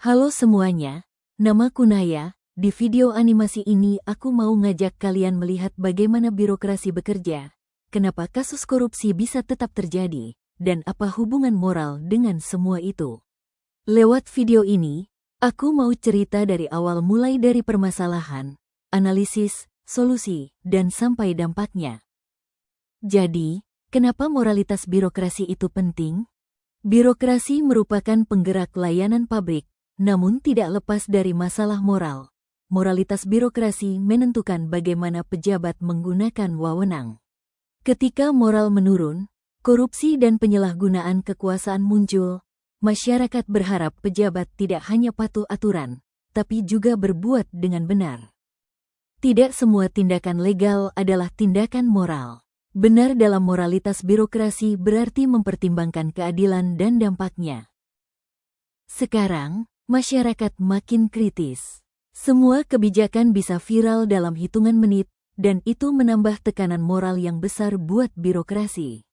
Halo semuanya, namaku Naya. Di video animasi ini aku mau ngajak kalian melihat bagaimana birokrasi bekerja, kenapa kasus korupsi bisa tetap terjadi, dan apa hubungan moral dengan semua itu. Lewat video ini, aku mau cerita dari awal mulai dari permasalahan, analisis, solusi, dan sampai dampaknya. Jadi, kenapa moralitas birokrasi itu penting? Birokrasi merupakan penggerak layanan pabrik, namun tidak lepas dari masalah moral. Moralitas birokrasi menentukan bagaimana pejabat menggunakan wewenang. Ketika moral menurun, korupsi dan penyalahgunaan kekuasaan muncul, masyarakat berharap pejabat tidak hanya patuh aturan, tapi juga berbuat dengan benar. Tidak semua tindakan legal adalah tindakan moral. Benar dalam moralitas birokrasi berarti mempertimbangkan keadilan dan dampaknya. Sekarang, masyarakat makin kritis. Semua kebijakan bisa viral dalam hitungan menit, dan itu menambah tekanan moral yang besar buat birokrasi.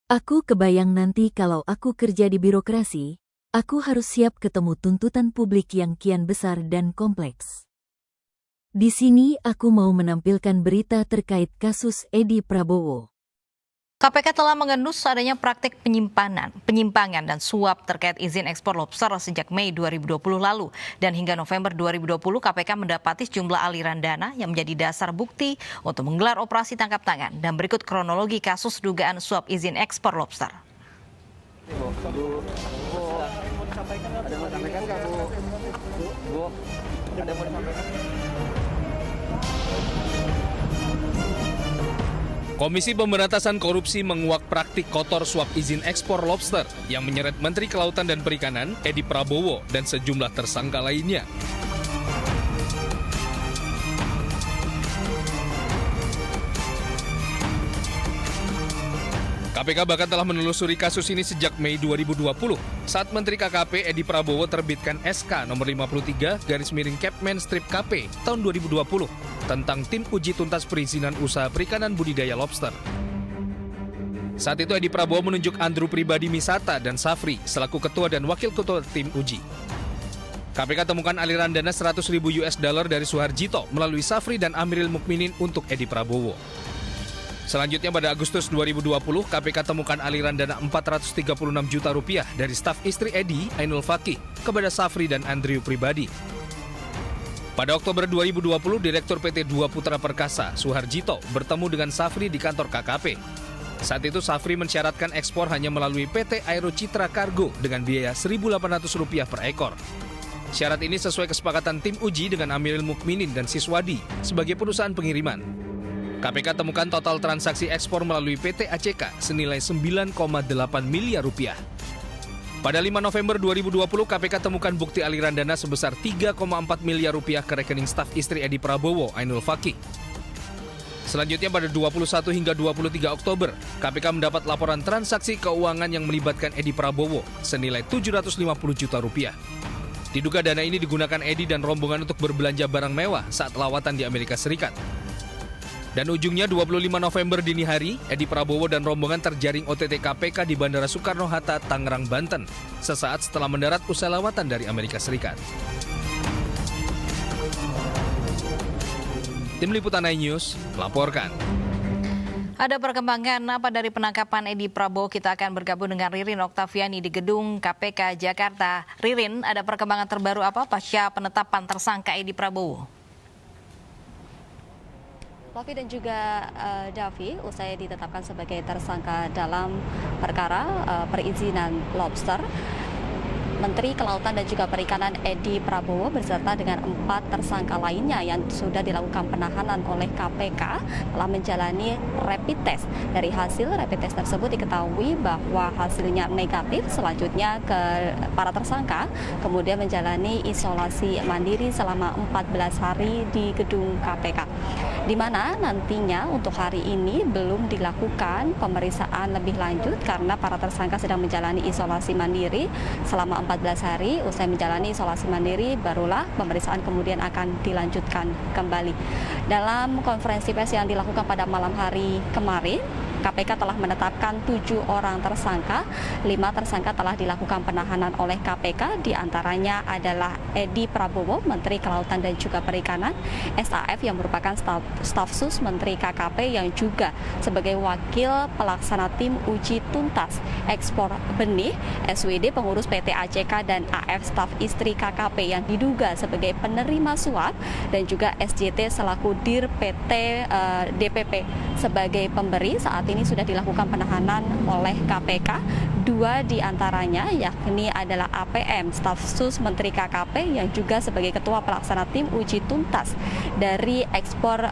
Aku kebayang nanti kalau aku kerja di birokrasi, aku harus siap ketemu tuntutan publik yang kian besar dan kompleks. Di sini aku mau menampilkan berita terkait kasus Edi Prabowo. KPK telah mengendus adanya praktik penyimpangan dan suap terkait izin ekspor lobster sejak Mei 2020 lalu. Dan hingga November 2020 KPK mendapati sejumlah aliran dana yang menjadi dasar bukti untuk menggelar operasi tangkap tangan. Dan berikut kronologi kasus dugaan suap izin ekspor lobster. Komisi Pemberantasan Korupsi menguak praktik kotor suap izin ekspor lobster yang menyeret Menteri Kelautan dan Perikanan Edi Prabowo dan sejumlah tersangka lainnya. KPK bahkan telah menelusuri kasus ini sejak Mei 2020 saat Menteri KKP Edi Prabowo terbitkan SK nomor 53/Kepmen-KP tahun 2020 tentang tim uji tuntas perizinan usaha perikanan budidaya lobster. Saat itu Edi Prabowo menunjuk Andrew Pribadi Misata dan Safri selaku ketua dan wakil ketua tim uji. KPK temukan aliran dana $100.000 dari Suharjito melalui Safri dan Amiril Mukminin untuk Edi Prabowo. Selanjutnya pada Agustus 2020, KPK temukan aliran dana Rp436 juta dari staf istri Edi, Ainul Fakih, kepada Safri dan Andrew Pribadi. Pada Oktober 2020, Direktur PT Dua Putra Perkasa, Suharjito, bertemu dengan Safri di kantor KKP. Saat itu Safri mensyaratkan ekspor hanya melalui PT Aero Citra Cargo dengan biaya Rp1.800 per ekor. Syarat ini sesuai kesepakatan tim uji dengan Amiril Mukminin dan Siswadi sebagai perusahaan pengiriman. KPK temukan total transaksi ekspor melalui PT ACK senilai Rp9,8 miliar. Pada 5 November 2020, KPK temukan bukti aliran dana sebesar Rp3,4 miliar ke rekening staf istri Edi Prabowo, Ainul Fakih. Selanjutnya pada 21 hingga 23 Oktober, KPK mendapat laporan transaksi keuangan yang melibatkan Edi Prabowo senilai Rp750 juta. Diduga dana ini digunakan Edi dan rombongan untuk berbelanja barang mewah saat lawatan di Amerika Serikat. Dan ujungnya 25 November dini hari, Edi Prabowo dan rombongan terjaring OTT KPK di Bandara Soekarno-Hatta, Tangerang, Banten, sesaat setelah mendarat usai lawatan dari Amerika Serikat. Tim Liputan iNews melaporkan. Ada perkembangan apa dari penangkapan Edi Prabowo? Kita akan bergabung dengan Ririn Oktaviani di gedung KPK Jakarta. Ririn, ada perkembangan terbaru apa pasca penetapan tersangka Edi Prabowo? Lavi dan juga Davi, usai ditetapkan sebagai tersangka dalam perkara perizinan lobster, Menteri Kelautan dan juga Perikanan Edi Prabowo beserta dengan 4 tersangka lainnya yang sudah dilakukan penahanan oleh KPK telah menjalani rapid test. Dari hasil rapid test tersebut diketahui bahwa hasilnya negatif. Selanjutnya para tersangka kemudian menjalani isolasi mandiri selama 14 hari di gedung KPK. Di mana nantinya untuk hari ini belum dilakukan pemeriksaan lebih lanjut karena para tersangka sedang menjalani isolasi mandiri selama 14 hari. Usai menjalani isolasi mandiri, barulah pemeriksaan kemudian akan dilanjutkan kembali. Dalam konferensi pers yang dilakukan pada malam hari kemarin, KPK telah menetapkan 7 orang tersangka, 5 tersangka telah dilakukan penahanan oleh KPK, diantaranya adalah Edi Prabowo, Menteri Kelautan dan juga Perikanan, SAF yang merupakan staf sus Menteri KKP yang juga sebagai wakil pelaksana tim uji tuntas ekspor benih, SWD pengurus PT ACK dan AF staf istri KKP yang diduga sebagai penerima suap, dan juga SJT selaku Dir PT DPP sebagai pemberi. Saat ini sudah dilakukan penahanan oleh KPK. 2 diantaranya yakni adalah APM, staf sus Menteri KKP yang juga sebagai ketua pelaksana tim uji tuntas dari ekspor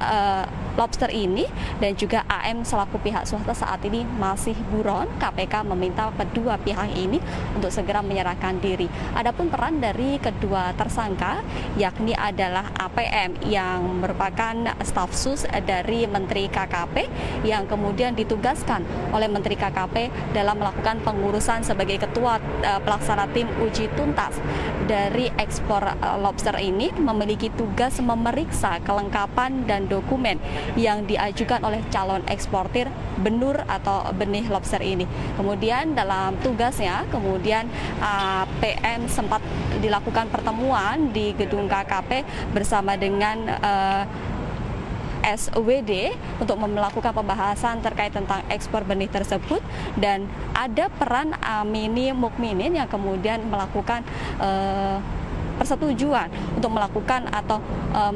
lobster ini, dan juga AM selaku pihak swasta saat ini masih buron. KPK meminta kedua pihak ini untuk segera menyerahkan diri. Adapun peran dari kedua tersangka yakni adalah APM yang merupakan staf sus dari Menteri KKP yang kemudian ditugaskan oleh Menteri KKP dalam melakukan pengurusan sebagai ketua pelaksana tim uji tuntas dari ekspor lobster ini, memiliki tugas memeriksa kelengkapan dan dokumen yang diajukan oleh calon eksportir benur atau benih lobster ini. Kemudian dalam tugasnya, kemudian PM sempat dilakukan pertemuan di gedung KKP bersama dengan SWD untuk melakukan pembahasan terkait tentang ekspor benih tersebut, dan ada peran Amini Mukminin yang kemudian melakukan persetujuan untuk melakukan atau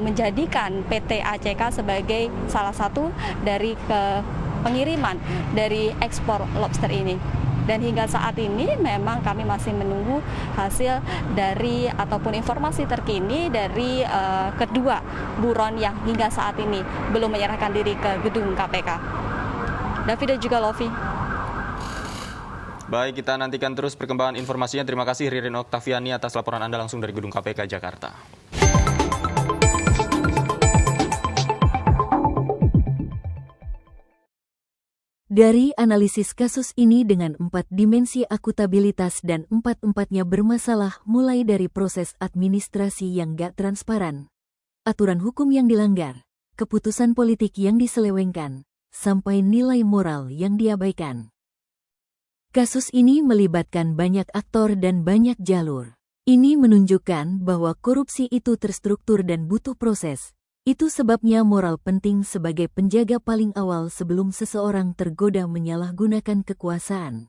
menjadikan PT ACK sebagai salah satu dari pengiriman dari ekspor lobster ini. Dan hingga saat ini memang kami masih menunggu hasil dari ataupun informasi terkini dari kedua buron yang hingga saat ini belum menyerahkan diri ke gedung KPK. David dan juga Lofi. Baik, kita nantikan terus perkembangan informasinya. Terima kasih Ririn Oktaviani atas laporan Anda langsung dari Gedung KPK Jakarta. Dari analisis kasus ini dengan 4 dimensi akutabilitas dan 4-empatnya bermasalah, mulai dari proses administrasi yang gak transparan, aturan hukum yang dilanggar, keputusan politik yang diselewengkan, sampai nilai moral yang diabaikan. Kasus ini melibatkan banyak aktor dan banyak jalur. Ini menunjukkan bahwa korupsi itu terstruktur dan butuh proses. Itu sebabnya moral penting sebagai penjaga paling awal sebelum seseorang tergoda menyalahgunakan kekuasaan.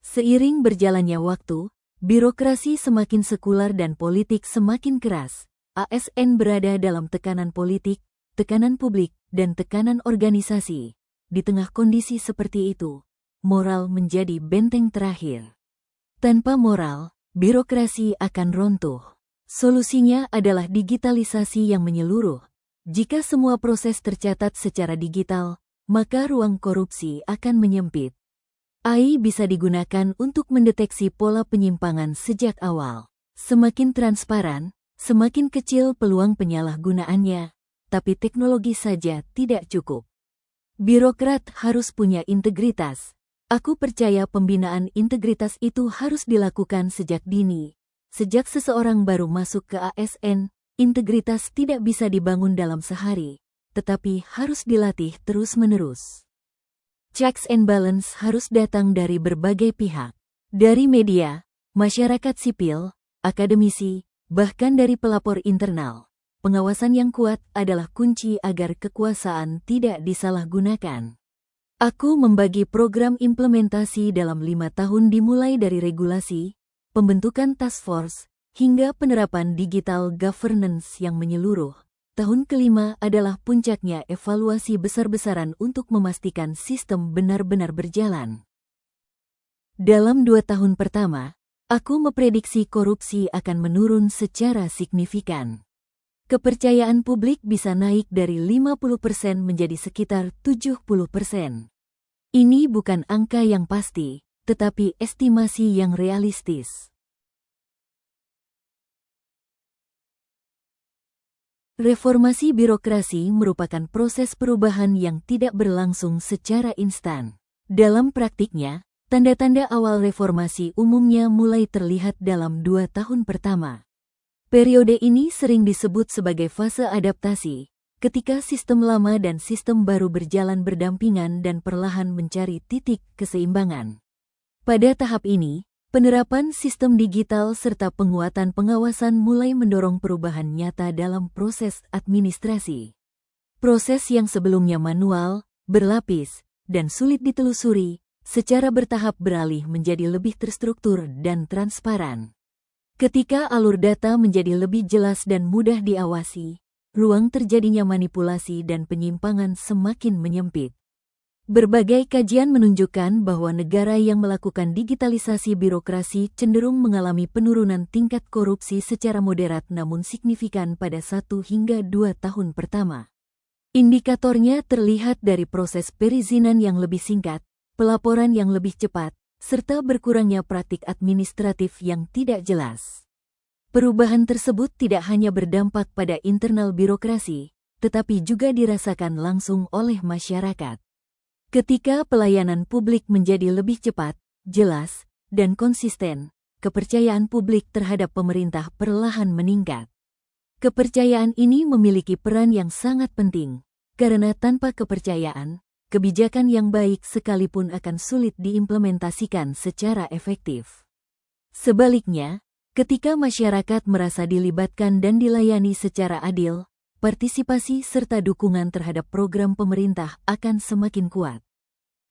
Seiring berjalannya waktu, birokrasi semakin sekular dan politik semakin keras. ASN berada dalam tekanan politik, tekanan publik, dan tekanan organisasi. Di tengah kondisi seperti itu, moral menjadi benteng terakhir. Tanpa moral, birokrasi akan runtuh. Solusinya adalah digitalisasi yang menyeluruh. Jika semua proses tercatat secara digital, maka ruang korupsi akan menyempit. AI bisa digunakan untuk mendeteksi pola penyimpangan sejak awal. Semakin transparan, semakin kecil peluang penyalahgunaannya, tapi teknologi saja tidak cukup. Birokrat harus punya integritas. Aku percaya pembinaan integritas itu harus dilakukan sejak dini. Sejak seseorang baru masuk ke ASN, integritas tidak bisa dibangun dalam sehari, tetapi harus dilatih terus-menerus. Checks and balance harus datang dari berbagai pihak. Dari media, masyarakat sipil, akademisi, bahkan dari pelapor internal. Pengawasan yang kuat adalah kunci agar kekuasaan tidak disalahgunakan. Aku membagi program implementasi dalam 5 tahun dimulai dari regulasi, pembentukan task force, hingga penerapan digital governance yang menyeluruh. Tahun kelima adalah puncaknya evaluasi besar-besaran untuk memastikan sistem benar-benar berjalan. Dalam 2 tahun pertama, aku memprediksi korupsi akan menurun secara signifikan. Kepercayaan publik bisa naik dari 50% menjadi sekitar 70%. Ini bukan angka yang pasti, tetapi estimasi yang realistis. Reformasi birokrasi merupakan proses perubahan yang tidak berlangsung secara instan. Dalam praktiknya, tanda-tanda awal reformasi umumnya mulai terlihat dalam 2 tahun pertama. Periode ini sering disebut sebagai fase adaptasi, ketika sistem lama dan sistem baru berjalan berdampingan dan perlahan mencari titik keseimbangan. Pada tahap ini, penerapan sistem digital serta penguatan pengawasan mulai mendorong perubahan nyata dalam proses administrasi. Proses yang sebelumnya manual, berlapis, dan sulit ditelusuri, secara bertahap beralih menjadi lebih terstruktur dan transparan. Ketika alur data menjadi lebih jelas dan mudah diawasi, ruang terjadinya manipulasi dan penyimpangan semakin menyempit. Berbagai kajian menunjukkan bahwa negara yang melakukan digitalisasi birokrasi cenderung mengalami penurunan tingkat korupsi secara moderat namun signifikan pada 1 hingga 2 tahun pertama. Indikatornya terlihat dari proses perizinan yang lebih singkat, pelaporan yang lebih cepat, serta berkurangnya praktik administratif yang tidak jelas. Perubahan tersebut tidak hanya berdampak pada internal birokrasi, tetapi juga dirasakan langsung oleh masyarakat. Ketika pelayanan publik menjadi lebih cepat, jelas, dan konsisten, kepercayaan publik terhadap pemerintah perlahan meningkat. Kepercayaan ini memiliki peran yang sangat penting, karena tanpa kepercayaan, kebijakan yang baik sekalipun akan sulit diimplementasikan secara efektif. Sebaliknya, ketika masyarakat merasa dilibatkan dan dilayani secara adil, partisipasi serta dukungan terhadap program pemerintah akan semakin kuat.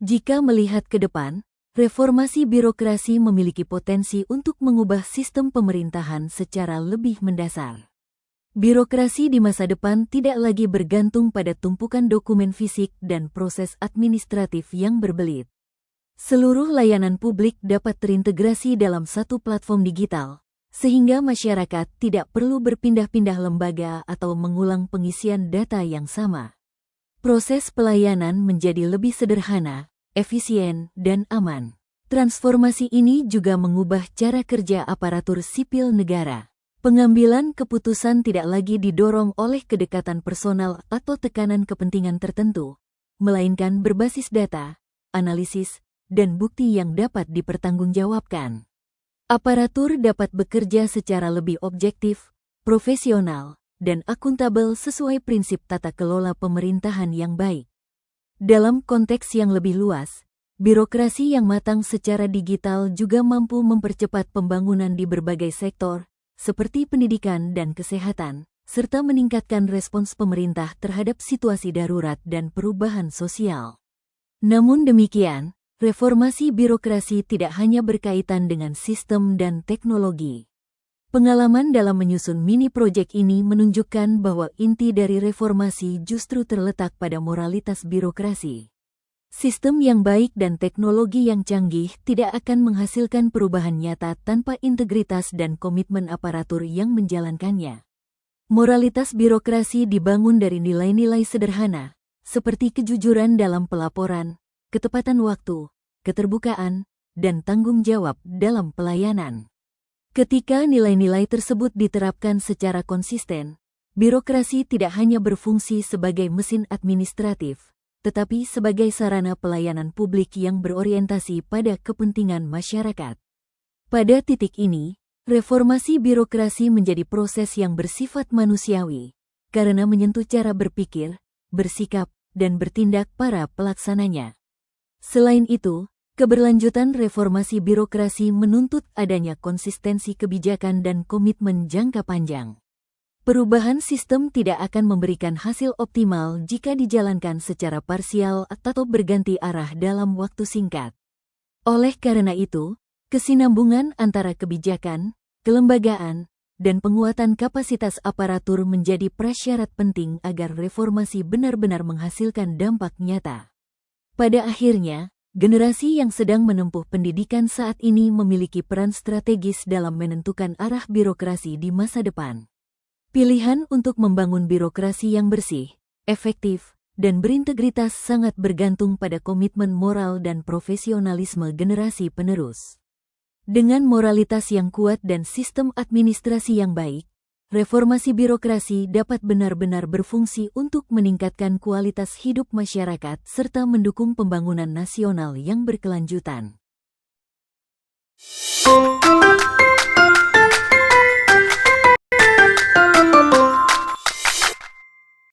Jika melihat ke depan, reformasi birokrasi memiliki potensi untuk mengubah sistem pemerintahan secara lebih mendasar. Birokrasi di masa depan tidak lagi bergantung pada tumpukan dokumen fisik dan proses administratif yang berbelit. Seluruh layanan publik dapat terintegrasi dalam satu platform digital, sehingga masyarakat tidak perlu berpindah-pindah lembaga atau mengulang pengisian data yang sama. Proses pelayanan menjadi lebih sederhana, efisien, dan aman. Transformasi ini juga mengubah cara kerja aparatur sipil negara. Pengambilan keputusan tidak lagi didorong oleh kedekatan personal atau tekanan kepentingan tertentu, melainkan berbasis data, analisis, dan bukti yang dapat dipertanggungjawabkan. Aparatur dapat bekerja secara lebih objektif, profesional, dan akuntabel sesuai prinsip tata kelola pemerintahan yang baik. Dalam konteks yang lebih luas, birokrasi yang matang secara digital juga mampu mempercepat pembangunan di berbagai sektor, seperti pendidikan dan kesehatan, serta meningkatkan respons pemerintah terhadap situasi darurat dan perubahan sosial. Namun demikian, reformasi birokrasi tidak hanya berkaitan dengan sistem dan teknologi. Pengalaman dalam menyusun mini proyek ini menunjukkan bahwa inti dari reformasi justru terletak pada moralitas birokrasi. Sistem yang baik dan teknologi yang canggih tidak akan menghasilkan perubahan nyata tanpa integritas dan komitmen aparatur yang menjalankannya. Moralitas birokrasi dibangun dari nilai-nilai sederhana, seperti kejujuran dalam pelaporan, ketepatan waktu, keterbukaan, dan tanggung jawab dalam pelayanan. Ketika nilai-nilai tersebut diterapkan secara konsisten, birokrasi tidak hanya berfungsi sebagai mesin administratif, tetapi sebagai sarana pelayanan publik yang berorientasi pada kepentingan masyarakat. Pada titik ini, reformasi birokrasi menjadi proses yang bersifat manusiawi, karena menyentuh cara berpikir, bersikap, dan bertindak para pelaksananya. Selain itu, keberlanjutan reformasi birokrasi menuntut adanya konsistensi kebijakan dan komitmen jangka panjang. Perubahan sistem tidak akan memberikan hasil optimal jika dijalankan secara parsial atau berganti arah dalam waktu singkat. Oleh karena itu, kesinambungan antara kebijakan, kelembagaan, dan penguatan kapasitas aparatur menjadi prasyarat penting agar reformasi benar-benar menghasilkan dampak nyata. Pada akhirnya, generasi yang sedang menempuh pendidikan saat ini memiliki peran strategis dalam menentukan arah birokrasi di masa depan. Pilihan untuk membangun birokrasi yang bersih, efektif, dan berintegritas sangat bergantung pada komitmen moral dan profesionalisme generasi penerus. Dengan moralitas yang kuat dan sistem administrasi yang baik, reformasi birokrasi dapat benar-benar berfungsi untuk meningkatkan kualitas hidup masyarakat serta mendukung pembangunan nasional yang berkelanjutan.